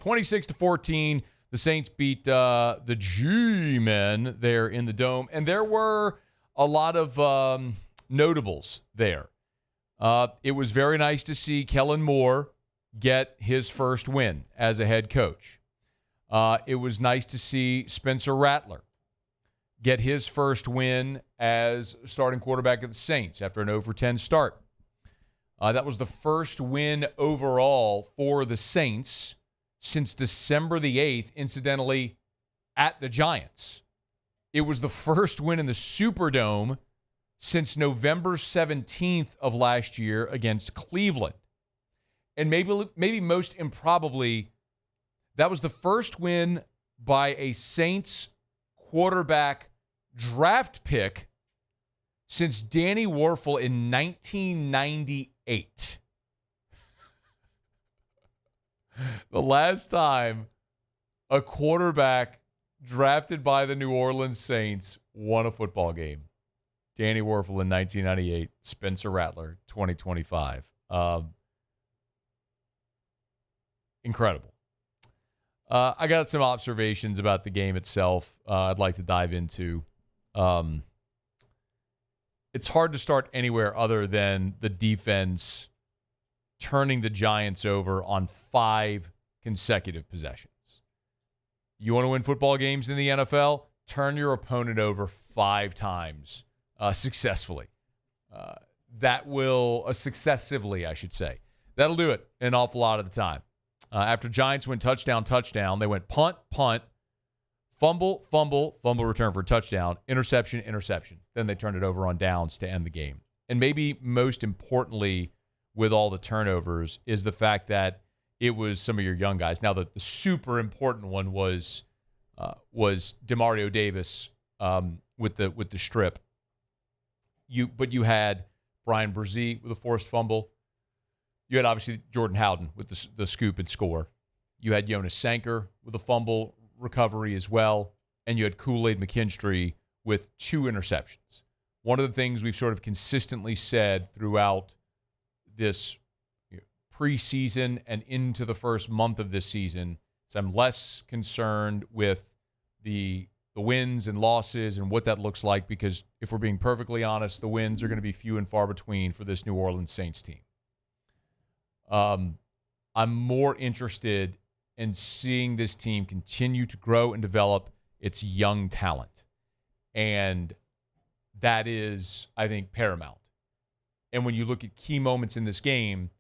26-14, the Saints beat the G-Men there in the Dome. And there were a lot of notables there. It was very nice to see Kellen Moore get his first win as a head coach. It was nice to see Spencer Rattler get his first win as starting quarterback of the Saints after an 0-for-10 start. That was the first win overall for the Saints since December the 8th, incidentally, at the Giants. It was the first win in the Superdome since November 17th of last year against Cleveland. And maybe most improbably, that was the first win by a Saints quarterback draft pick since Danny Wuerffel in 1998. The last time a quarterback drafted by the New Orleans Saints won a football game. Danny Wuerffel in 1998, Spencer Rattler, 2025. Incredible. I got some observations about the game itself I'd like to dive into. It's hard to start anywhere other than the defense turning the Giants over on 5 consecutive possessions. You want to win football games in the NFL? Turn your opponent over 5 times successfully. That will, successively, I should say. That'll do it an awful lot of the time. After Giants went touchdown, they went punt, fumble, return for a touchdown, interception. Then they turned it over on downs to end the game. And maybe most importantly, with all the turnovers, is the fact that it was some of your young guys. Now, the super important one was Demario Davis with the strip. But you had Brian Brzee with a forced fumble. You had, obviously, Jordan Howden with the scoop and score. You had Jonas Sanker with a fumble recovery as well. And you had Kool-Aid McKinstry with 2 interceptions. One of the things we've sort of consistently said throughout this preseason and into the first month of this season is I'm less concerned with the wins and losses and what that looks like, because if we're being perfectly honest, the wins are going to be few and far between for this New Orleans Saints team. I'm more interested in seeing this team continue to grow and develop its young talent. And that is, I think, paramount. And when you look at key moments in this game,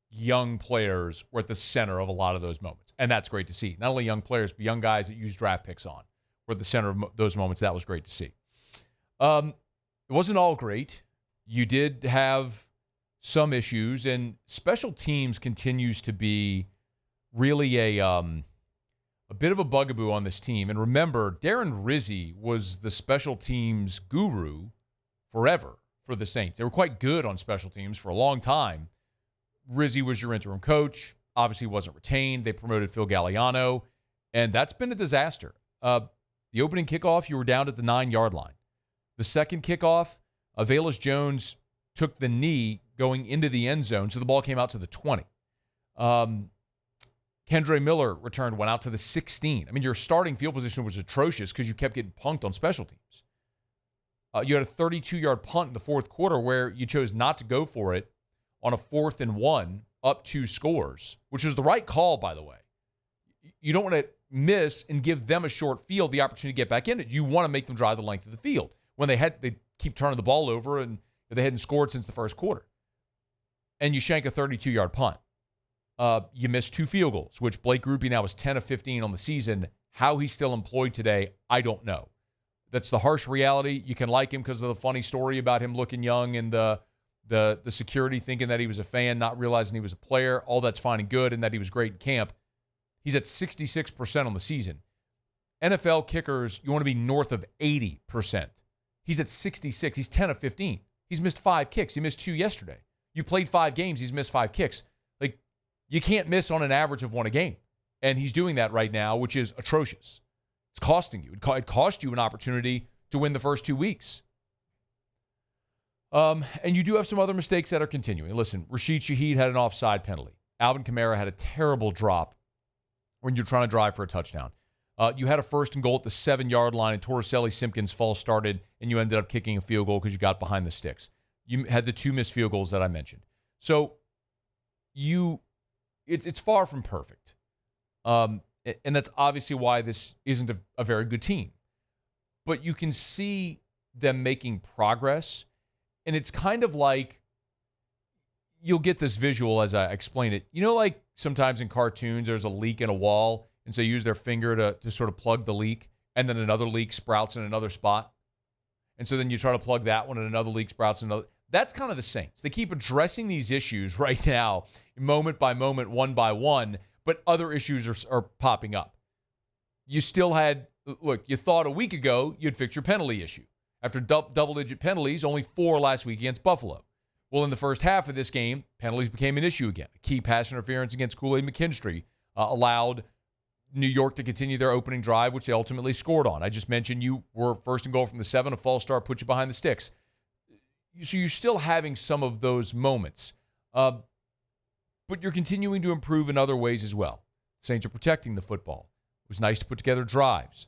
young players were at the center of a lot of those moments. And that's great to see. Not only young players, but young guys that use draft picks on were at the center of those moments. That was great to see. It wasn't all great. You did have some issues, and special teams continues to be really a bit of a bugaboo on this team. And remember, Darren Rizzi was the special teams guru forever for the Saints. They were quite good on special teams for a long time. Rizzi was your interim coach. Obviously wasn't retained. They promoted Phil Galliano, and that's been a disaster. The opening kickoff, you were down at the 9-yard line. The second kickoff, Velus Jones took the knee going into the end zone, so the ball came out to the 20. Kendre Miller returned one out to the 16. I mean, your starting field position was atrocious because you kept getting punked on special teams. You had a 32-yard punt in the fourth quarter where you chose not to go for it on a 4th and 1, up 2 scores, which was the right call, by the way. You don't want to miss and give them a short field the opportunity to get back in it. You want to make them drive the length of the field. When they keep turning the ball over, and they hadn't scored since the first quarter. And you shank a 32-yard punt. You missed 2 field goals, which Blake Grupe now is 10 of 15 on the season. How he's still employed today, I don't know. That's the harsh reality. You can like him because of the funny story about him looking young and the security thinking that he was a fan, not realizing he was a player. All that's fine and good, and that he was great in camp. He's at 66% on the season. NFL kickers, you want to be north of 80%. He's at 66. He's 10 of 15. He's missed 5 kicks. He missed 2 yesterday. You played 5 games. He's missed 5 kicks. Like, you can't miss on an average of 1 a game. And he's doing that right now, which is atrocious. It's costing you. It cost you an opportunity to win the first 2 weeks. And you do have some other mistakes that are continuing. Listen, Rashid Shaheed had an offside penalty. Alvin Kamara had a terrible drop when you're trying to drive for a touchdown. You had a 1st and goal at the 7-yard line, and Torricelli-Simpkins false started, and you ended up kicking a field goal because you got behind the sticks. You had the 2 missed field goals that I mentioned. So it's far from perfect. And that's obviously why this isn't a very good team. But you can see them making progress, and it's kind of like, you'll get this visual as I explain it. You know, like sometimes in cartoons, there's a leak in a wall, and so you use their finger to sort of plug the leak, and then another leak sprouts in another spot. And so then you try to plug that one, and another leak sprouts in another. That's kind of the Saints. They keep addressing these issues right now, moment by moment, one by one, but other issues are popping up. You still had, look, you thought a week ago you'd fix your penalty issue. After double-digit penalties, only 4 last week against Buffalo. Well, in the first half of this game, penalties became an issue again. A key pass interference against Kool-Aid McKinstry allowed New York to continue their opening drive, which they ultimately scored on. I just mentioned you were 1st and goal from the 7, a false start put you behind the sticks. So you're still having some of those moments. But you're continuing to improve in other ways as well. The Saints are protecting the football. It was nice to put together drives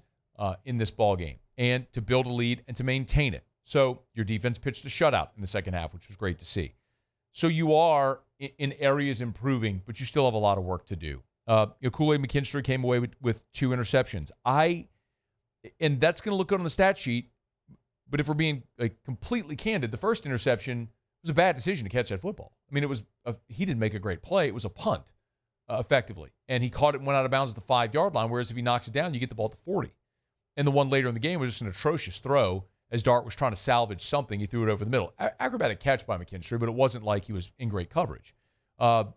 in this ball game and to build a lead and to maintain it. So your defense pitched a shutout in the second half, which was great to see. So you are in areas improving, but you still have a lot of work to do. Kool-Aid McKinstry came away with 2 interceptions. And that's going to look good on the stat sheet, but if we're being completely candid, the first interception was a bad decision to catch that football. I mean, he didn't make a great play. It was a punt, effectively. And he caught it and went out of bounds at the 5-yard line, whereas if he knocks it down, you get the ball at the 40. And the one later in the game was just an atrocious throw. As Dart was trying to salvage something, he threw it over the middle. Acrobatic catch by McKinstry, but it wasn't like he was in great coverage. And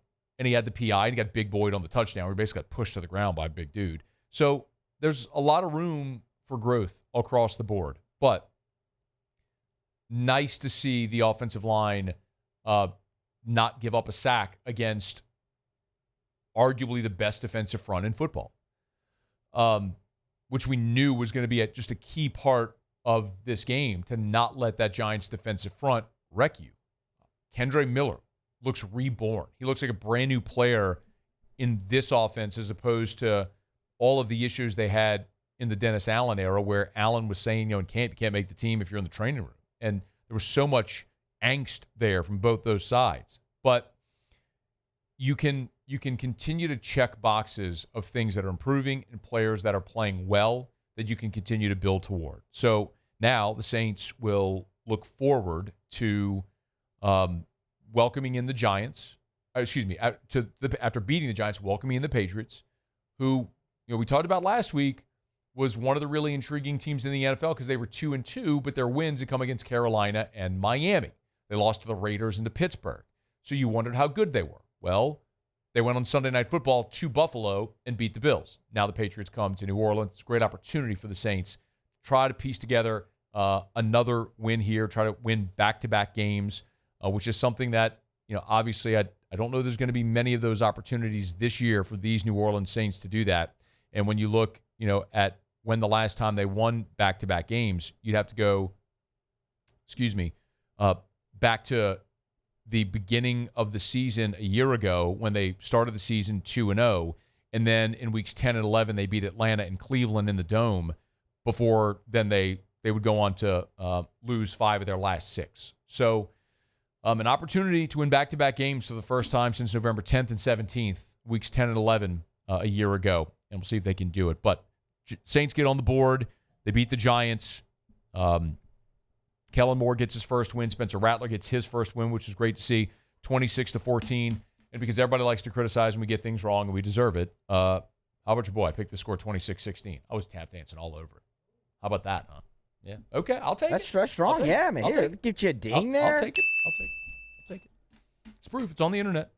he had the PI, and he got Big Boyd on the touchdown, where he basically got pushed to the ground by a big dude. So there's a lot of room for growth across the board. But nice to see the offensive line not give up a sack against arguably the best defensive front in football, which we knew was going to be just a key part of this game, to not let that Giants defensive front wreck you. Kendre Miller looks reborn. He looks like a brand new player in this offense, as opposed to all of the issues they had in the Dennis Allen era, where Allen was saying, you can't make the team if you're in the training room. And there was so much angst there from both those sides. But you can continue to check boxes of things that are improving and players that are playing well that you can continue to build toward. So now the Saints will look forward to welcoming in the Giants. After beating the Giants, welcoming in the Patriots, who we talked about last week was one of the really intriguing teams in the NFL because they were 2-2, but their wins had come against Carolina and Miami. They lost to the Raiders and to Pittsburgh. So you wondered how good they were. Well, they went on Sunday Night Football to Buffalo and beat the Bills. Now the Patriots come to New Orleans. It's a great opportunity for the Saints. Try to piece together another win here, try to win back-to-back games, which is something that, obviously I don't know there's going to be many of those opportunities this year for these New Orleans Saints to do that. And when you look, at when the last time they won back-to-back games, you'd have to go, back to the beginning of the season a year ago when they started the season 2-0, and then in weeks 10 and 11 they beat Atlanta and Cleveland in the Dome. Before then they would go on to lose 5 of their last 6. So an opportunity to win back-to-back games for the first time since November 10th and 17th, weeks 10 and 11 a year ago, and we'll see if they can do it. But Saints get on the board. They beat the Giants. Kellen Moore gets his first win. Spencer Rattler gets his first win, which is great to see, 26-14. And because everybody likes to criticize when we get things wrong, and we deserve it, how about your boy? I picked the score 26-16. I was tap dancing all over it. How about that, huh? Yeah. Okay, I'll take it. That's strong. Yeah, man. Here, get you a ding there. I'll take it. It's proof. It's on the internet.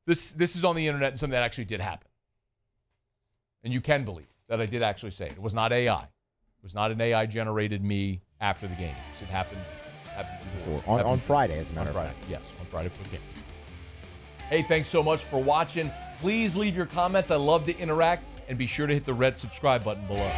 This is on the internet and something that actually did happen. And you can believe that I did actually say it. It was not AI. It was not an AI-generated me after the game. It happened before. On Friday, as a matter of fact. Yes, on Friday for the game. Hey, thanks so much for watching. Please leave your comments. I love to interact. And be sure to hit the red subscribe button below.